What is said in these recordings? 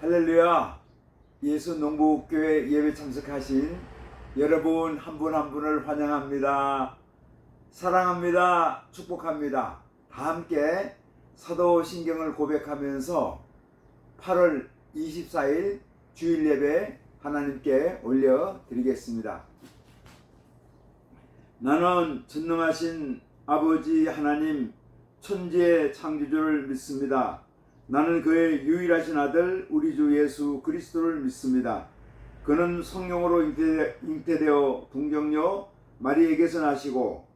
할렐루야. 예수 농부교회 예배 참석하신 여러분 한 분 한 분을 환영합니다. 사랑합니다. 축복합니다. 다 함께 사도신경을 고백하면서 8월 24일 주일 예배 하나님께 올려드리겠습니다. 나는 전능하신 아버지 하나님 천지의 창조주를 믿습니다. 나는 그의 유일하신 아들 우리 주 예수 그리스도를 믿습니다. 그는 성령으로 잉태되어 동정녀 마리에게서 나시고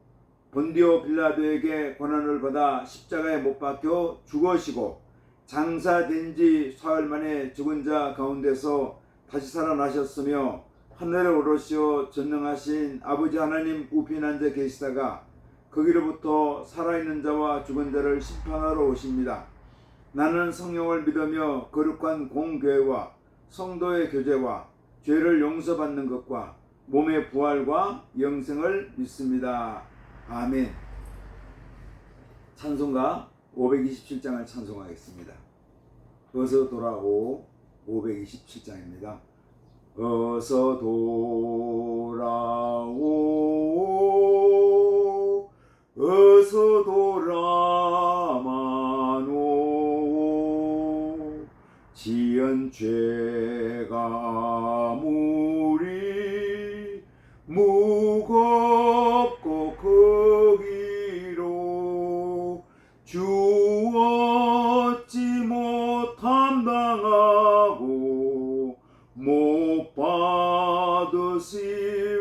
본디오 빌라도에게 고난을 받아 십자가에 못 박혀 죽으시고 장사된 지 사흘 만에 죽은 자 가운데서 다시 살아나셨으며 하늘에 오르시어 전능하신 아버지 하나님 우편에 앉아 계시다가 거기로부터 살아있는 자와 죽은 자를 심판하러 오십니다. 나는 성령을 믿으며 거룩한 공교회와 성도의 교제와 죄를 용서받는 것과 몸의 부활과 영생을 믿습니다. 아멘. 찬송가 527장을 찬송하겠습니다. 어서 돌아오 527장입니다. 어서 돌아오 어서 돌아마노 지은 죄가 무리 무겁고 크기로 주 얻지 못함 당하고 못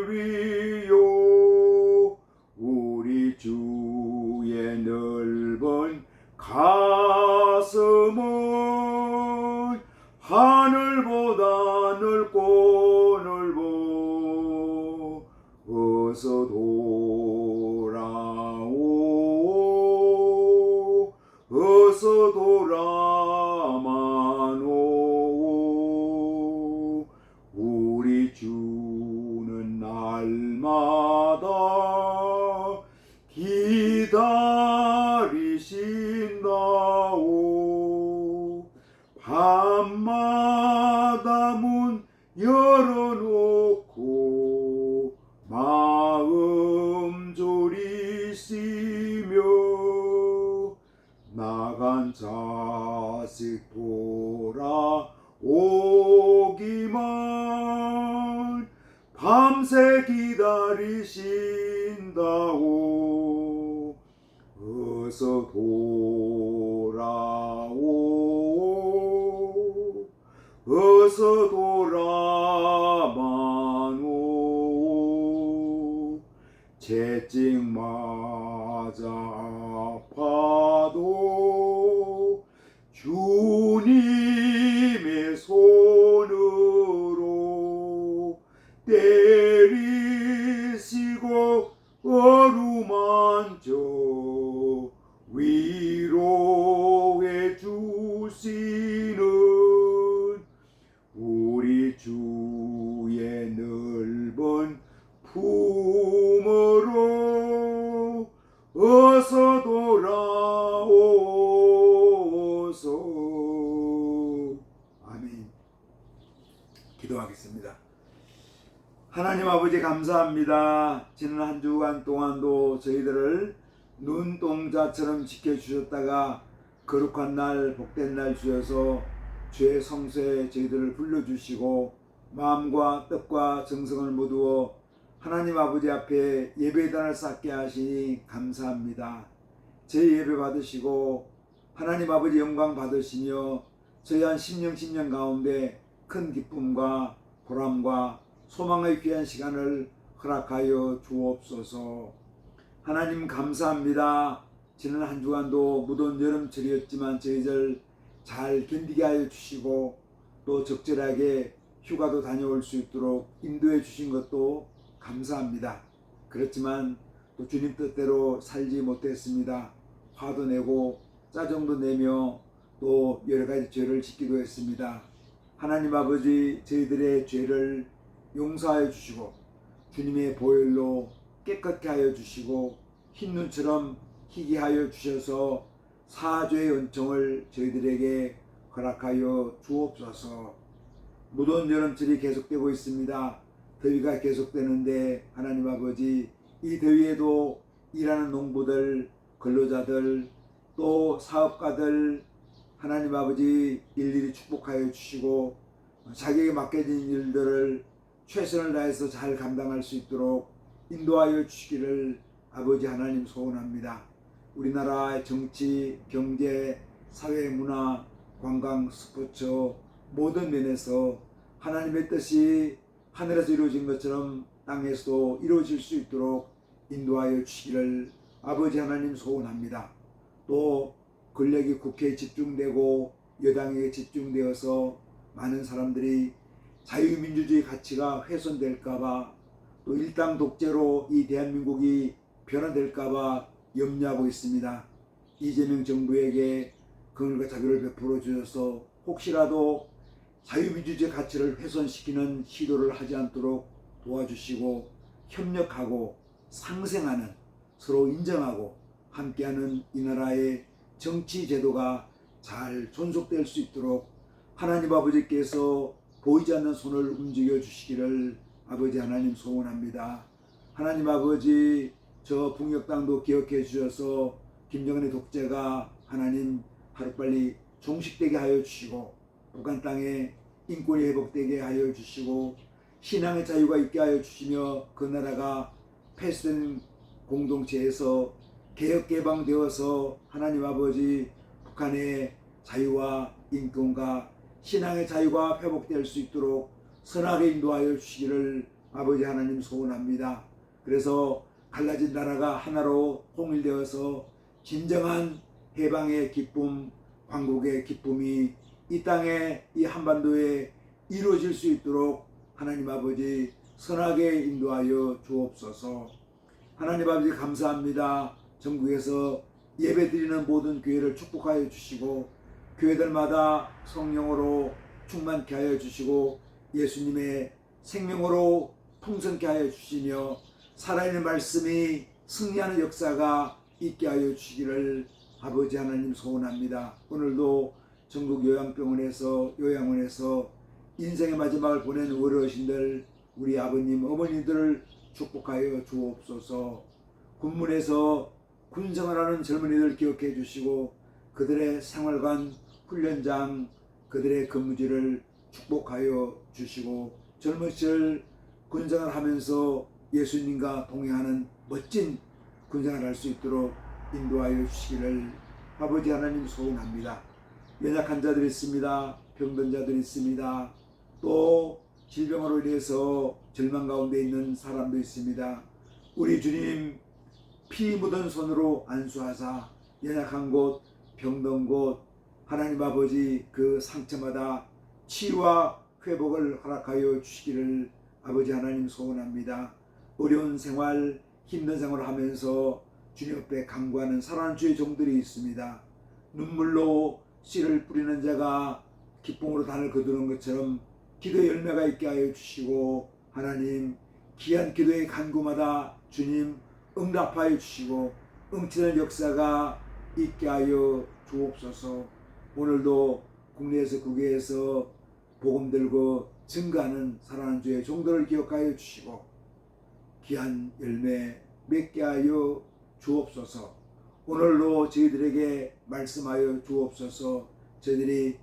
받으시리요 우리 주의 넓은 가슴은 하늘보다 넓고 넓어 어서 돌아오 어서 돌아마노 우리 주는 날마다 기다리신다오 밤마다 문 열어놓고 마음 졸이시며 나간 자식 돌아오기만 밤새 기다리신다오 어서 돌아오 어서 돌아마노 채찍 맞아 아파도 주님의 손으로 때리시고 어루만져 위로해 주시는 우리 주의 넓은 품으로 어서 돌아오소. 아멘. 기도하겠습니다. 하나님 아버지 감사합니다. 지난 한 주간 동안도 저희들을 눈동자처럼 지켜주셨다가 거룩한 날 복된 날 주셔서 죄 성소에 저희들을 불러주시고 마음과 뜻과 정성을 모두어 하나님 아버지 앞에 예배단을 쌓게 하시니 감사합니다. 저희 예배 받으시고 하나님 아버지 영광 받으시며 저희 한 10년 가운데 큰 기쁨과 보람과 소망의 귀한 시간을 허락하여 주옵소서. 하나님 감사합니다. 지난 한 주간도 무더운 여름철이었지만 저희들 잘 견디게 하여 주시고 또 적절하게 휴가도 다녀올 수 있도록 인도해 주신 것도 감사합니다. 그렇지만 또 주님 뜻대로 살지 못했습니다. 화도 내고 짜증도 내며 또 여러 가지 죄를 짓기도 했습니다. 하나님 아버지 저희들의 죄를 용서하여 주시고 주님의 보혈로 깨끗게 하여 주시고 흰 눈처럼 희게 하여 주셔서 사죄의 은총을 저희들에게 허락하여 주옵소서. 무더운 여름철이 계속되고 있습니다. 더위가 계속되는데 하나님 아버지, 이 더위에도 일하는 농부들, 근로자들, 또 사업가들 하나님 아버지 일일이 축복하여 주시고 자기에게 맡겨진 일들을 최선을 다해서 잘 감당할 수 있도록 인도하여 주시기를 아버지 하나님 소원합니다. 우리나라의 정치, 경제, 사회, 문화, 관광, 스포츠 모든 면에서 하나님의 뜻이 하늘에서 이루어진 것처럼 땅에서도 이루어질 수 있도록 인도하여 주시기를 아버지 하나님 소원합니다. 또 권력이 국회에 집중되고 여당에게 집중되어서 많은 사람들이 자유민주주의 가치가 훼손될까봐, 또 일당 독재로 이 대한민국이 변화될까봐 염려하고 있습니다. 이재명 정부에게 긍휼과 자비를 베풀어 주셔서 혹시라도 자유민주주의 가치를 훼손시키는 시도를 하지 않도록 도와주시고 협력하고 상생하는, 서로 인정하고 함께하는 이 나라의 정치 제도가 잘 존속될 수 있도록 하나님 아버지께서 보이지 않는 손을 움직여 주시기를 아버지 하나님 소원합니다. 하나님 아버지, 저 북녘 땅도 기억해 주셔서 김정은의 독재가 하나님 하루빨리 종식되게 하여 주시고, 북한 땅에 인권이 회복되게 하여 주시고, 신앙의 자유가 있게 하여 주시며, 그 나라가 폐쇄된 공동체에서 개혁 개방되어서 하나님 아버지 북한의 자유와 인권과 신앙의 자유가 회복될 수 있도록 선하게 인도하여 주시기를 아버지 하나님 소원합니다. 그래서 갈라진 나라가 하나로 통일되어서 진정한 해방의 기쁨, 광복의 기쁨이 이 땅에, 이 한반도에 이루어질 수 있도록 하나님 아버지 선하게 인도하여 주옵소서. 하나님 아버지 감사합니다. 전국에서 예배드리는 모든 교회를 축복하여 주시고 교회들마다 성령으로 충만케 하여 주시고 예수님의 생명으로 풍성케 하여 주시며 살아있는 말씀이 승리하는 역사가 있게 하여 주시기를 아버지 하나님 소원합니다. 오늘도 전국 요양원에서 인생의 마지막을 보낸 어르신들, 우리 아버님, 어머니들을 축복하여 주옵소서. 군문에서 군생활하는 젊은이들 기억해 주시고 그들의 생활관, 훈련장, 그들의 근무지를 축복하여 주시고 젊은 시절 군생활하면서 예수님과 동행하는 멋진 군생활을 할 수 있도록 인도하여 주시기를 아버지 하나님 소원합니다. 연약한 자들이 있습니다. 병든 자들이 있습니다. 또 질병으로 인해서 절망 가운데 있는 사람도 있습니다. 우리 주님 피 묻은 손으로 안수하사 연약한 곳, 병든 곳 하나님 아버지 그 상처마다 치유와 회복을 허락하여 주시기를 아버지 하나님 소원합니다. 어려운 생활, 힘든 생활을 하면서 주님 앞에 간구하는 사랑하는 주의 종들이 있습니다. 눈물로 씨를 뿌리는 자가 기쁨으로 단을 거두는 것처럼 기도의 열매가 있게 하여 주시고 하나님 귀한 기도의 간구마다 주님 응답하여 주시고 응치는 역사가 있게 하여 주옵소서. 오늘도 국내에서 국외에서 복음 들고 증거하는 사랑하는 주의 종들을 기억하여 주시고 귀한 열매 맺게 하여 주옵소서. 오늘도 저희들에게 말씀하여 주옵소서. 저희들이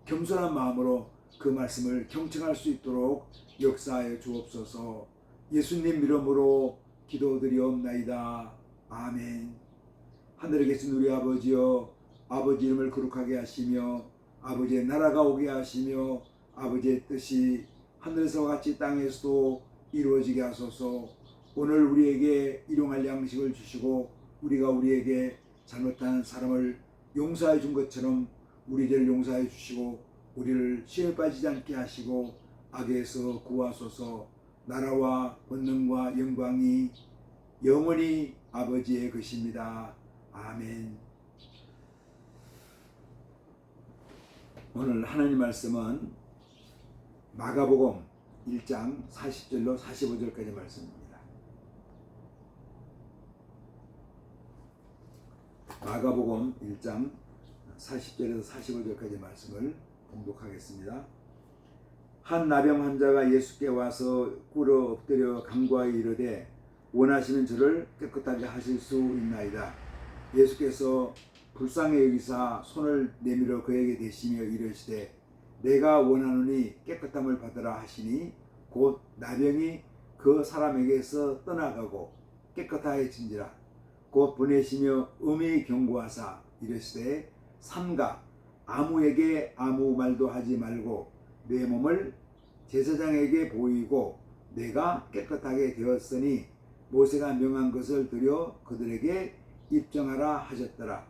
겸손한 마음으로 그 말씀을 경청할 수 있도록 역사하여 주옵소서. 예수님 이름으로 기도드리옵나이다. 아멘. 하늘에 계신 우리 아버지여, 아버지 이름을 거룩하게 하시며 아버지의 나라가 오게 하시며 아버지의 뜻이 하늘에서와 같이 땅에서도 이루어지게 하소서. 오늘 우리에게 일용할 양식을 주시고 우리가 우리에게 잘못한 사람을 용서해 준 것처럼 우리를 용서해 주시고 우리를 시험에 빠지지 않게 하시고 악에서 구하소서. 나라와 권능과 영광이 영원히 아버지의 것입니다. 아멘. 오늘 하나님 말씀은 마가복음 1장 40절로 45절까지 말씀입니다. 마가복음 1장 40절에서 45절까지 말씀을 봉독하겠습니다. 한 나병 환자가 예수께 와서 꿇어 엎드려 간구하여 이르되 원하시는 저를 깨끗하게 하실 수 있나이다. 예수께서 불쌍히 여기사 손을 내밀어 그에게 대시며 이르시되 내가 원하노니 깨끗함을 받으라 하시니 곧 나병이 그 사람에게서 떠나가고 깨끗하여진지라. 곧 보내시며 엄히 경고하사 이르시되 삼가 아무에게 아무 말도 하지 말고 내 몸을 제사장에게 보이고 내가 깨끗하게 되었으니 모세가 명한 것을 들여 그들에게 입증하라 하셨더라.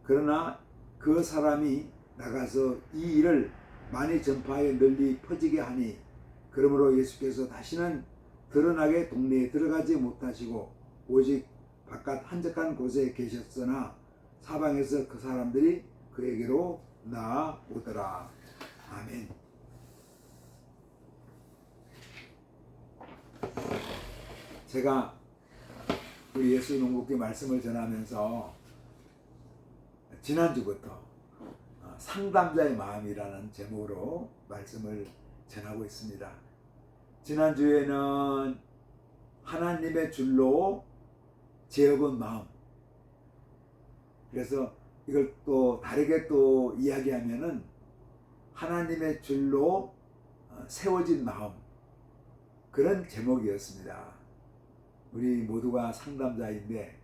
그러나 그 사람이 나가서 이 일을 많이 전파하여 널리 퍼지게 하니 그러므로 예수께서 다시는 드러나게 동네에 들어가지 못하시고 오직 바깥 한적한 곳에 계셨으나 사방에서 그 사람들이 그에게로 나아오더라. 아멘. 제가 우리 예수 농국기 말씀을 전하면서 지난주부터 상담자의 마음이라는 제목으로 말씀을 전하고 있습니다. 지난주에는 하나님의 줄로 죄업은 마음, 그래서 이걸 또 다르게 또 이야기하면은 하나님의 줄로 세워진 마음, 그런 제목이었습니다. 우리 모두가 상담자인데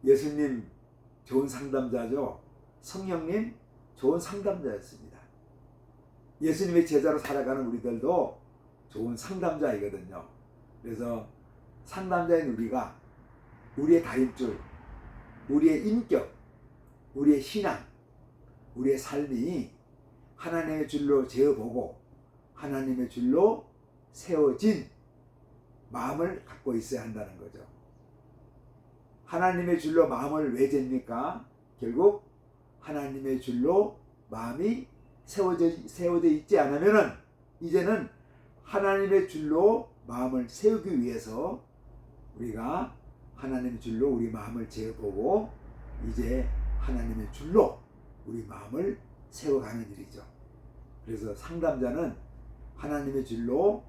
예수님 좋은 상담자죠. 성령님 좋은 상담자였습니다. 예수님의 제자로 살아가는 우리들도 좋은 상담자이거든요. 그래서 상담자인 우리가 우리의 다림줄, 우리의 인격, 우리의 신앙, 우리의 삶이 하나님의 줄로 재어보고 하나님의 줄로 세워진 마음을 갖고 있어야 한다는 거죠. 하나님의 줄로 마음을 왜 잽니까? 결국 하나님의 줄로 마음이 세워져 있지 않으면은 이제는 하나님의 줄로 마음을 세우기 위해서 우리가 하나님의 줄로 우리 마음을 재어보고 이제 하나님의 줄로 우리 마음을 세워가는 일이죠. 그래서 상담자는 하나님의 줄로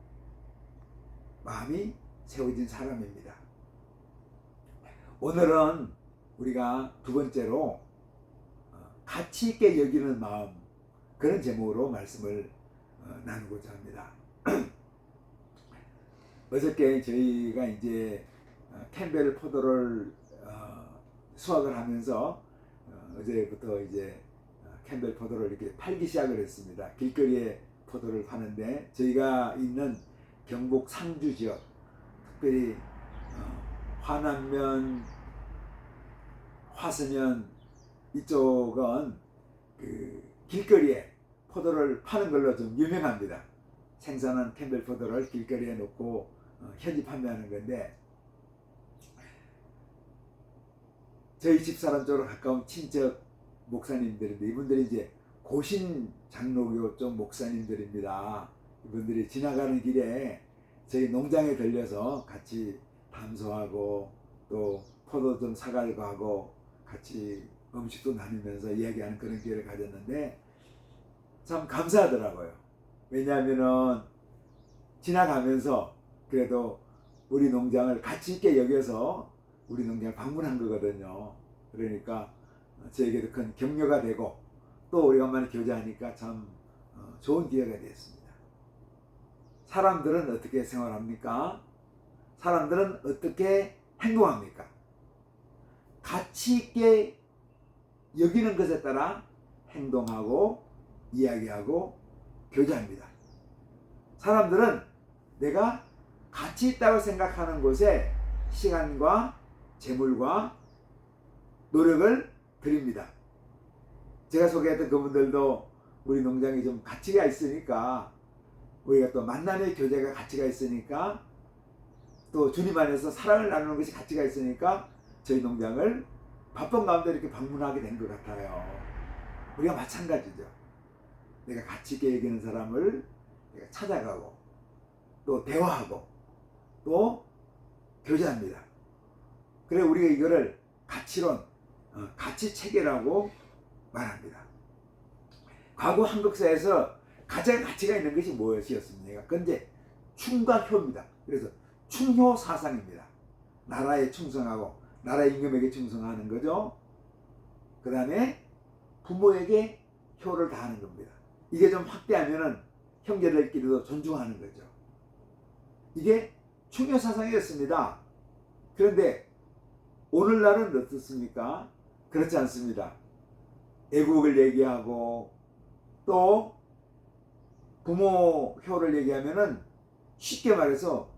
마음이 세워진 사람입니다. 오늘은 우리가 두 번째로 가치 있게 여기는 마음, 그런 제목으로 말씀을 나누고자 합니다. 어저께 저희가 이제 캠벨 포도를 수확을 하면서 어제부터 이제 캠벨 포도를 이렇게 팔기 시작을 했습니다. 길거리에 포도를 파는데 저희가 있는 경북 상주 지역, 특별히 화남면, 화서면 이쪽은 그 길거리에 포도를 파는 걸로 좀 유명합니다. 생산한 캠벨 포도를 길거리에 놓고 현지 판매하는 건데 저희 집사람 쪽으로 가까운 친척 목사님들인데 이분들이 이제 고신 장로교 쪽 목사님들입니다. 이분들이 지나가는 길에 저희 농장에 들려서 같이 담소하고 또 포도 좀 사가지고 하고 같이 음식도 나누면서 이야기하는 그런 기회를 가졌는데 참 감사하더라고요. 왜냐하면은 지나가면서 그래도 우리 농장을 가치 있게 여겨서 우리 농장을 방문한 거거든요. 그러니까 저에게도 큰 격려가 되고 또 오래간만에 교제하니까 참 좋은 기회가 되었습니다. 사람들은 어떻게 생활합니까? 사람들은 어떻게 행동합니까? 가치 있게 여기는 것에 따라 행동하고 이야기하고 교제합니다. 사람들은 내가 가치 있다고 생각하는 곳에 시간과 재물과 노력을 드립니다. 제가 소개했던 그분들도 우리 농장이 좀 가치가 있으니까 우리가 또 만남의 교제가 가치가 있으니까 또 주님 안에서 사랑을 나누는 것이 가치가 있으니까 저희 농장을 바쁜 가운데 이렇게 방문하게 된 것 같아요. 우리가 마찬가지죠. 내가 가치 있게 여기는 사람을 내가 찾아가고 또 대화하고 또 교제합니다. 그래 우리가 이거를 가치론, 가치 체계라고 말합니다. 과거 한국사에서 가장 가치가 있는 것이 무엇이었습니까? 그건 이제 충과 효입니다. 그래서 충효 사상입니다. 나라에 충성하고 나라 임금에게 충성하는 거죠. 그 다음에 부모에게 효를 다하는 겁니다. 이게 좀 확대하면은 형제들끼리도 존중하는 거죠. 이게 충효 사상이었습니다. 그런데 오늘날은 어떻습니까? 그렇지 않습니다. 애국을 얘기하고 또 부모 효를 얘기하면은 쉽게 말해서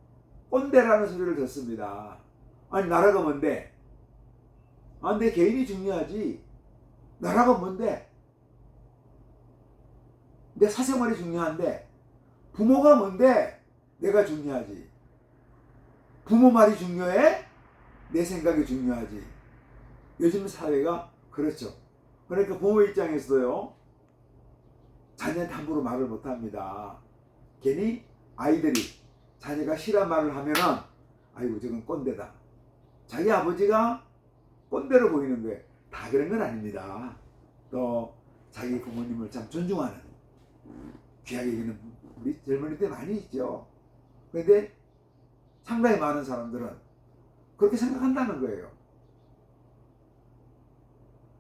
꼰대라는 소리를 듣습니다. 아니 나라가 뭔데? 아, 내 개인이 중요하지. 나라가 뭔데? 내 사생활이 중요한데 부모가 뭔데? 내가 중요하지. 부모 말이 중요해? 내 생각이 중요하지. 요즘 사회가 그렇죠. 그러니까 부모 입장에서도요, 자녀한테 함부로 말을 못합니다. 괜히 아이들이 자녀가 싫은 말을 하면은 아이고 저건 꼰대다. 자기 아버지가 꼰대로 보이는 거예요. 다 그런 건 아닙니다. 또 자기 부모님을 참 존중하는 귀하게 여기는 우리 젊은이들 많이 있죠. 그런데 상당히 많은 사람들은 그렇게 생각한다는 거예요.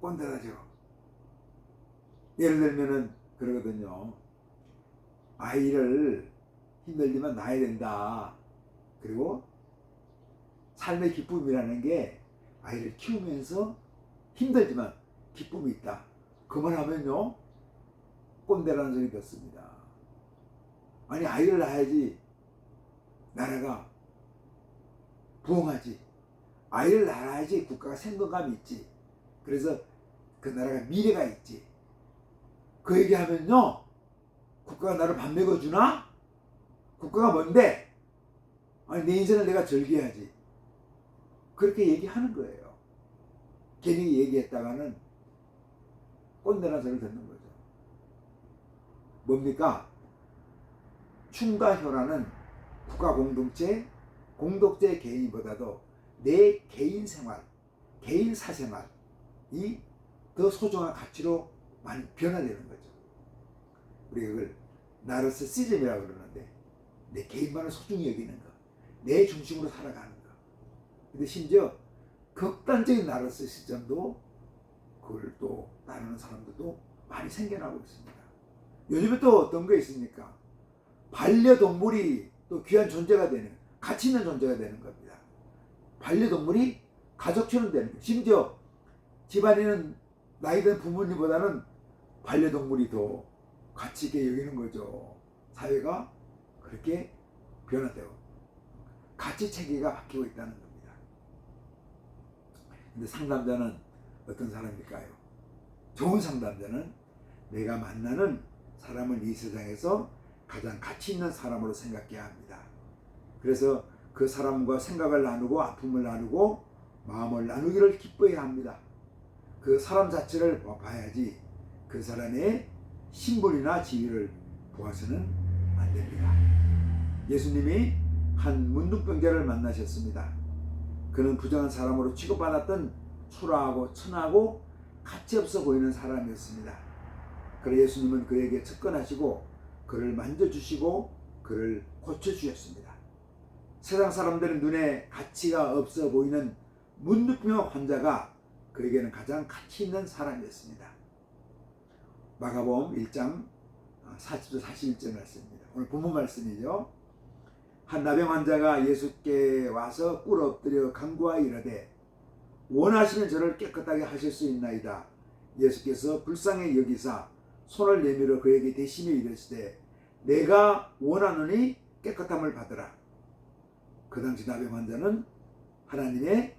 꼰대다죠. 예를 들면은 그러거든요. 아이를 힘들지만 낳아야 된다. 그리고 삶의 기쁨이라는 게 아이를 키우면서 힘들지만 기쁨이 있다. 그만하면요 꼰대라는 소리 듣습니다. 아니 아이를 낳아야지 나라가 부흥하지. 아이를 낳아야지 국가가 생동감이 있지. 그래서 그 나라가 미래가 있지. 그 얘기하면요 국가가 나를 밥 먹여주나? 국가가 뭔데? 아니 내 인생을 내가 즐겨야지. 그렇게 얘기하는 거예요. 괜히 얘기했다가는 꼰대라는 소리를 듣는 거죠. 뭡니까? 충과 효라는 국가 공동체, 공동체 개인보다도 내 개인 생활, 개인 사생활이 더 소중한 가치로 많이 변화되는 거죠. 우리가 그걸 나르시시즘이라고 그러는데 내 개인만을 소중히 여기는 거, 내 중심으로 살아가는 거. 근데 심지어 극단적인 나르시시즘도 그걸 또 나누는 사람들도 많이 생겨나고 있습니다. 요즘에 또 어떤 거 있습니까? 반려동물이 또 귀한 존재가 되는, 가치 있는 존재가 되는 겁니다. 반려동물이 가족처럼 되는 거예요. 심지어 집안에는 나이 든 부모님보다는 반려동물이 더 가치 있게 여기는 거죠. 사회가 그렇게 변화되고 가치 체계가 바뀌고 있다는 겁니다. 근데 상담자는 어떤 사람일까요? 좋은 상담자는 내가 만나는 사람을 이 세상에서 가장 가치 있는 사람으로 생각해야 합니다. 그래서 그 사람과 생각을 나누고 아픔을 나누고 마음을 나누기를 기뻐해야 합니다. 그 사람 자체를 봐야지 그 사람의 신분이나 지위를 보아서는 안 됩니다. 예수님이 한 문둥병자를 만나셨습니다. 그는 부정한 사람으로 취급받았던 초라하고 천하고 가치없어 보이는 사람이었습니다. 그래서 예수님은 그에게 접근하시고 그를 만져주시고 그를 고쳐주셨습니다. 세상 사람들의 눈에 가치가 없어 보이는 문둥병 환자가 그에게는 가장 가치 있는 사람이었습니다. 마가복음 1장 40절 41절 말씀입니다. 오늘 본문 말씀이죠. 한 나병 환자가 예수께 와서 꿇어 엎드려 간구하여 이르되 원하시면 저를 깨끗하게 하실 수 있나이다. 예수께서 불쌍히 여기사 손을 내밀어 그에게 대시며 이르시되 내가 원하노니 깨끗함을 받으라. 그 당시 나병 환자는 하나님의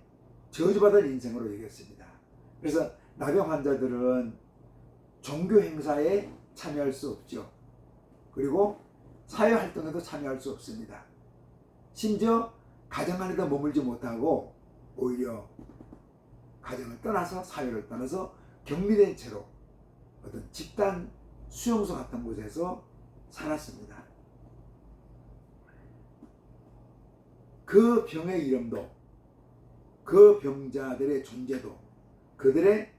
저주받은 인생으로 여겼습니다. 그래서 나병 환자들은 종교 행사에 참여할 수 없죠. 그리고 사회 활동에도 참여할 수 없습니다. 심지어 가정 안에도 머물지 못하고 오히려 가정을 떠나서 사회를 떠나서 격리된 채로 어떤 집단 수용소 같은 곳에서 살았습니다. 그 병의 이름도 그 병자들의 존재도 그들의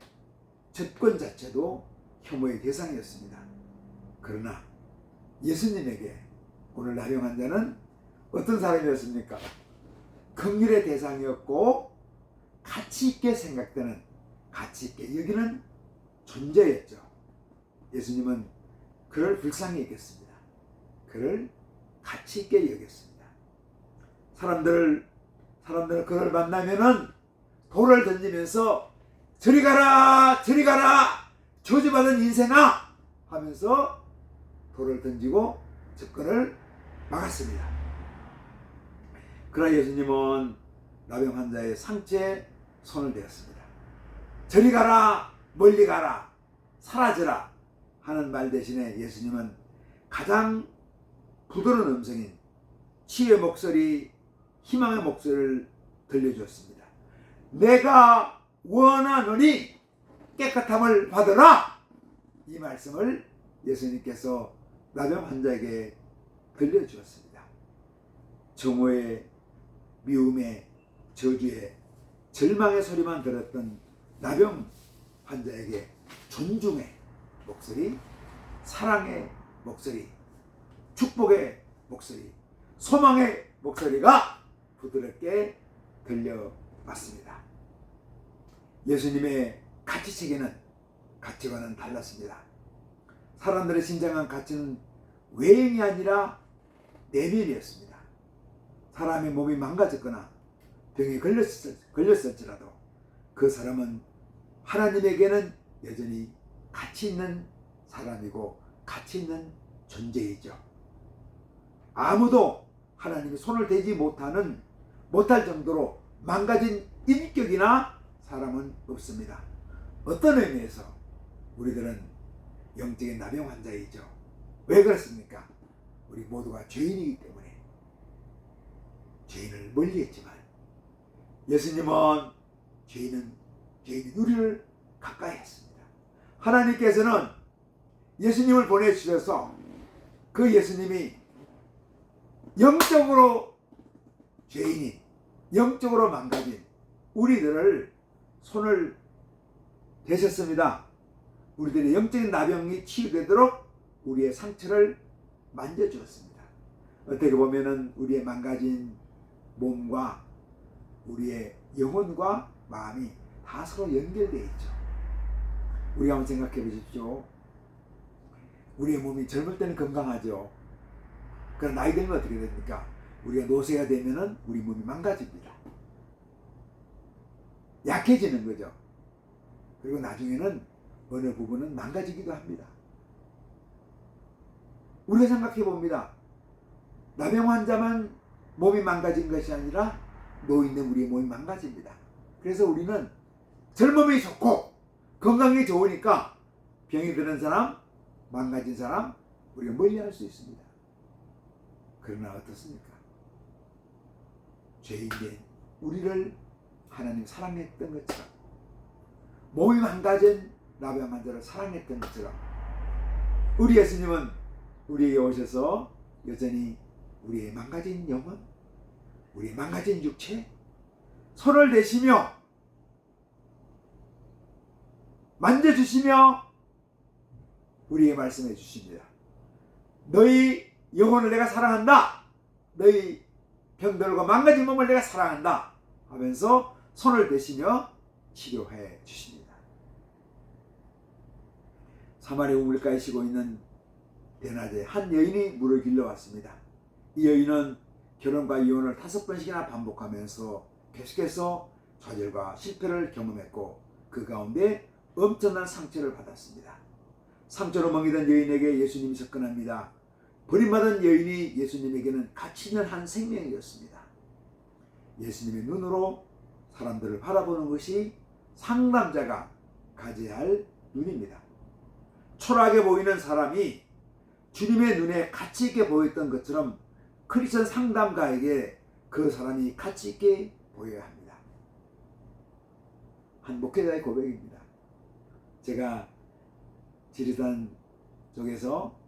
접근 자체도 혐오의 대상이었습니다. 그러나 예수님에게 오늘 나병 환자는 어떤 사람이었습니까? 긍휼의 대상이었고 가치 있게 생각되는, 가치 있게 여기는 존재였죠. 예수님은 그를 불쌍히 여겼습니다. 그를 가치 있게 여겼습니다. 사람들은 그를 만나면은 돌을 던지면서 저리 가라, 저리 가라, 저주받은 인생아 하면서 돌을 던지고 접근을 막았습니다. 그러나 예수님은 나병 환자의 상체에 손을 대었습니다. 저리 가라, 멀리 가라, 사라져라 하는 말 대신에 예수님은 가장 부드러운 음성인 치유의 목소리, 희망의 목소리를 들려주었습니다. 내가 원하노니 깨끗함을 받으라! 이 말씀을 예수님께서 나병 환자에게 들려주었습니다. 정오의 미움의 저주의 절망의 소리만 들었던 나병 환자에게 존중의 목소리, 사랑의 목소리, 축복의 목소리, 소망의 목소리가 부드럽게 들려왔습니다. 예수님의 가치체계는 가치와는 달랐습니다. 사람들의 신장한 가치는 외형이 아니라 내면이었습니다. 사람의 몸이 망가졌거나 병에 걸렸을지라도 그 사람은 하나님에게는 여전히 가치 있는 사람이고 가치 있는 존재이죠. 아무도 하나님의 손을 대지 못할 정도로 망가진 인격이나 사람은 없습니다. 어떤 의미에서 우리들은 영적인 나병 환자이죠. 왜 그렇습니까? 우리 모두가 죄인이기 때문에 죄인을 멀리했지만 예수님은 죄인인 우리를 가까이 했습니다. 하나님께서는 예수님을 보내주셔서 그 예수님이 영적으로 죄인인, 영적으로 망가진 우리들을 손을 대셨습니다. 우리들의 영적인 나병이 치유되도록 우리의 상처를 만져주었습니다. 어떻게 보면은 우리의 망가진 몸과 우리의 영혼과 마음이 다 서로 연결되어 있죠. 우리가 한번 생각해 보십시오. 우리의 몸이 젊을 때는 건강하죠. 그러나 나이 들면 어떻게 됩니까? 우리가 노쇠가 되면은 우리 몸이 망가집니다. 약해지는 거죠. 그리고 나중에는 어느 부분은 망가지기도 합니다. 우리가 생각해 봅니다. 나병 환자만 몸이 망가진 것이 아니라 노인된 우리의 몸이 망가집니다. 그래서 우리는 젊음이 좋고 건강이 좋으니까 병이 드는 사람, 망가진 사람 우리가 멀리할 수 있습니다. 그러나 어떻습니까? 죄인된 우리를 하나님 사랑했던 것처럼, 몸이 망가진 나병 환자를 사랑했던 것처럼 우리 예수님은 우리에게 오셔서 여전히 우리의 망가진 영혼, 우리의 망가진 육체 손을 대시며 만져주시며 우리에게 말씀해 주십니다. 너희 영혼을 내가 사랑한다. 너희 병들고 망가진 몸을 내가 사랑한다 하면서 손을 대시며 치료해 주십니다. 사마리아 우물가에 쉬고 있는 대낮에 한 여인이 물을 길러왔습니다. 이 여인은 결혼과 이혼을 5번씩이나 반복하면서 계속해서 좌절과 실패를 경험했고 그 가운데 엄청난 상처를 받았습니다. 상처로 멍이던 여인에게 예수님이 접근합니다. 버림받은 여인이 예수님에게는 가치 있는 한 생명이었습니다. 예수님의 눈으로 사람들을 바라보는 것이 상담자가 가져야 할 눈입니다. 초라하게 보이는 사람이 주님의 눈에 가치 있게 보였던 것처럼 크리스천 상담가에게 그 사람이 가치 있게 보여야 합니다. 한 목회자의 고백입니다. 제가 지리산 쪽에서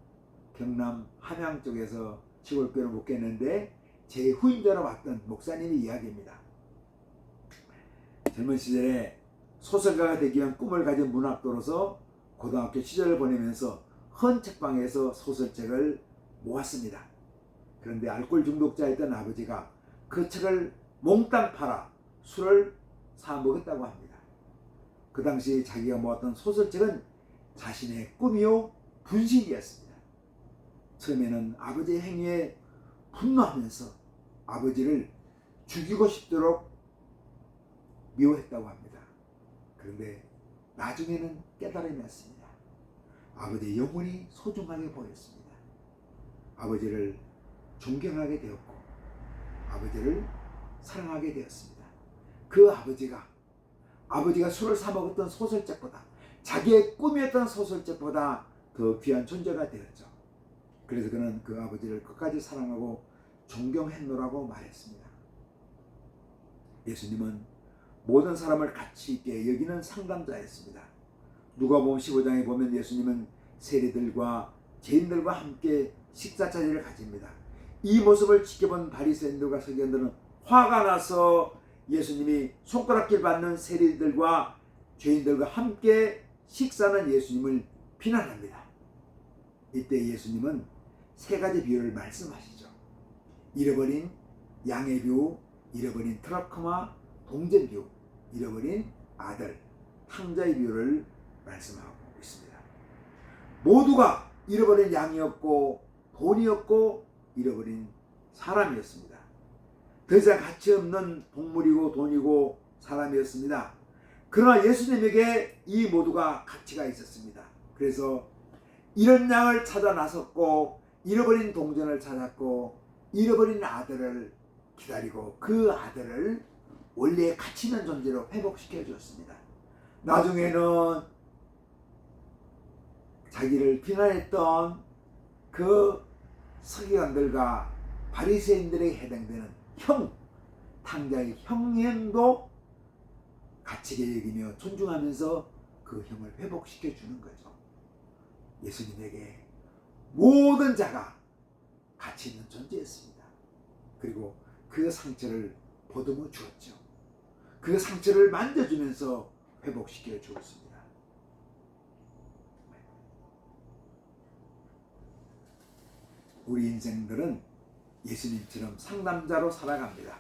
경남 함양 쪽에서 시골교회를 목회했는데 제 후임자로 왔던 목사님의 이야기입니다. 젊은 시절에 소설가가 되기 위한 꿈을 가진 문학도로서 고등학교 시절을 보내면서 헌 책방에서 소설책을 모았습니다. 그런데 알코올 중독자였던 아버지가 그 책을 몽땅 팔아 술을 사 먹었다고 합니다. 그 당시 자기가 모았던 소설책은 자신의 꿈이요 분신이었습니다. 처음에는 아버지의 행위에 분노하면서 아버지를 죽이고 싶도록 미워했다고 합니다. 그런데 나중에는 깨달음이 왔습니다. 아버지의 영혼이 소중하게 보였습니다. 아버지를 존경하게 되었고 아버지를 사랑하게 되었습니다. 그 아버지가 술을 사 먹었던 소설책보다 자기의 꿈이었던 소설책보다 더 귀한 존재가 되었죠. 그래서 그는 그 아버지를 끝까지 사랑하고 존경했노라고 말했습니다. 예수님은 모든 사람을 가치 있게 여기는 상담자였습니다. 누가복음 15장에 보면 예수님은 세리들과 죄인들과 함께 식사 자리를 가집니다. 이 모습을 지켜본 바리새인들과 서기관들은 화가 나서 예수님이 손가락질 받는 세리들과 죄인들과 함께 식사하는 예수님을 비난합니다. 이때 예수님은 세 가지 비유를 말씀하시죠. 잃어버린 양의 비유, 잃어버린 트라크마 동전 비유, 잃어버린 아들 탕자의 비유를 말씀하고 있습니다. 모두가 잃어버린 양이었고 돈이었고 잃어버린 사람이었습니다. 더 이상 가치 없는 동물이고 돈이고 사람이었습니다. 그러나 예수님에게 이 모두가 가치가 있었습니다. 그래서 잃은 양을 찾아 나섰고 잃어버린 동전을 찾았고 잃어버린 아들을 기다리고 그 아들을 원래의 가치 있는 존재로 회복시켜 주었습니다. 나중에는 자기를 비난했던 그 서기관들과 바리새인들에게 해당되는 탕자의 형님도 가치 있게 여기며 존중하면서 그 형을 회복시켜 주는 거죠. 예수님에게 모든 자가 가치 있는 존재였습니다. 그리고 그 상처를 보듬어 주었죠. 그 상처를 만져주면서 회복시켜 주었습니다. 우리 인생들은 예수님처럼 상담자로 살아갑니다.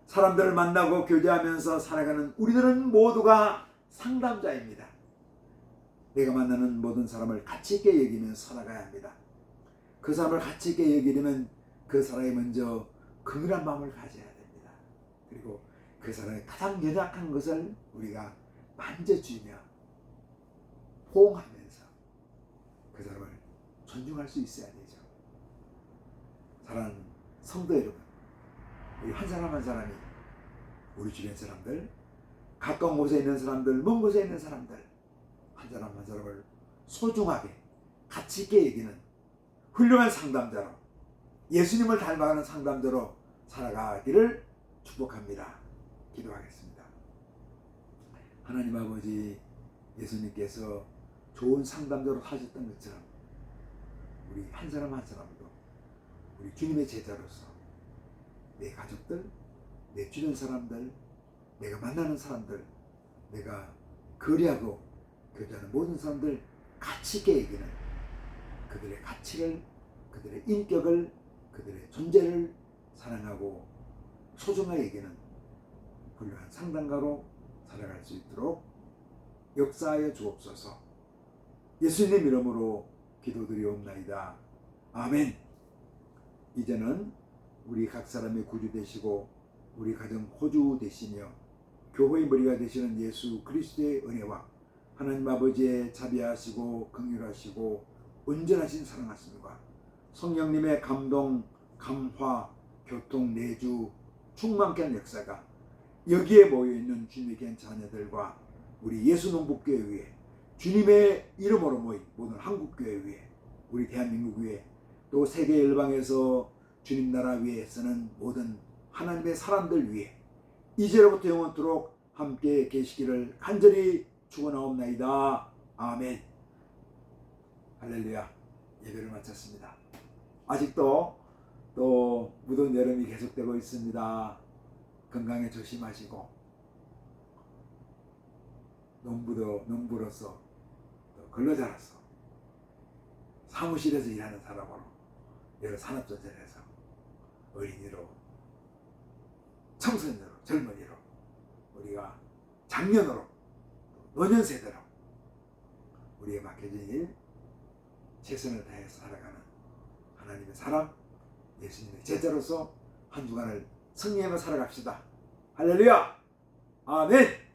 사람들을 만나고 교제하면서 살아가는 우리들은 모두가 상담자입니다. 내가 만나는 모든 사람을 가치 있게 여기면서 살아가야 합니다. 그 사람을 가치 있게 여기려면 그 사람이 먼저 긍휼한 마음을 가져야 됩니다. 그리고 그 사람의 가장 연약한 것을 우리가 만져주며 호응하면서 그 사람을 존중할 수 있어야 되죠. 사랑하는 성도 여러분, 우리 한 사람 한 사람이 우리 주변 사람들, 가까운 곳에 있는 사람들, 먼 곳에 있는 사람들 한 사람 한 사람을 소중하게 가치 있게 여기는 훌륭한 상담자로, 예수님을 닮아가는 상담자로 살아가기를 축복합니다. 기도하겠습니다. 하나님 아버지, 예수님께서 좋은 상담자로 하셨던 것처럼 우리 한 사람 한 사람도 우리 주님의 제자로서 내 가족들, 내 주변 사람들, 내가 만나는 사람들, 내가 거래하고 교제하는 모든 사람들 가치 있게 여기는 그들의 가치를, 그들의 인격을, 그들의 존재를 사랑하고 소중하게 여기는 훌륭한 상담가로 살아갈 수 있도록 역사하여 주옵소서. 예수님 이름으로 기도드리옵나이다. 아멘. 이제는 우리 각 사람의 구주 되시고 우리 가정 호주 되시며 교회의 머리가 되시는 예수 그리스도의 은혜와 하나님 아버지의 자비하시고 긍휼하시고 온전하신 사랑하심과 성령님의 감동, 감화, 교통, 내주, 충만케 한 역사가 여기에 모여있는 주님의 귀한 자녀들과 우리 예수농복교회 위에 주님의 이름으로 모인 모든 한국교회 위에 우리 대한민국 위에 또 세계 열방에서 주님 나라 위에 쓰는 모든 하나님의 사람들 위에 이제로부터 영원토록 함께 계시기를 간절히 축원하옵나이다. 아멘. 할렐루야. 예배를 마쳤습니다. 아직도 또 무더운 여름이 계속되고 있습니다. 건강에 조심하시고 농부로서 또 근로자로서 사무실에서 일하는 사람으로 여러 산업전선에서 어린이로 청소년으로 젊은이로 우리가 장년으로 노년 세대로 우리에 맡겨진 일 최선을 다해서 살아가는 하나님의 사람 예수님의 제자로서 한 주간을 승리하며 살아갑시다. 할렐루야! 아멘!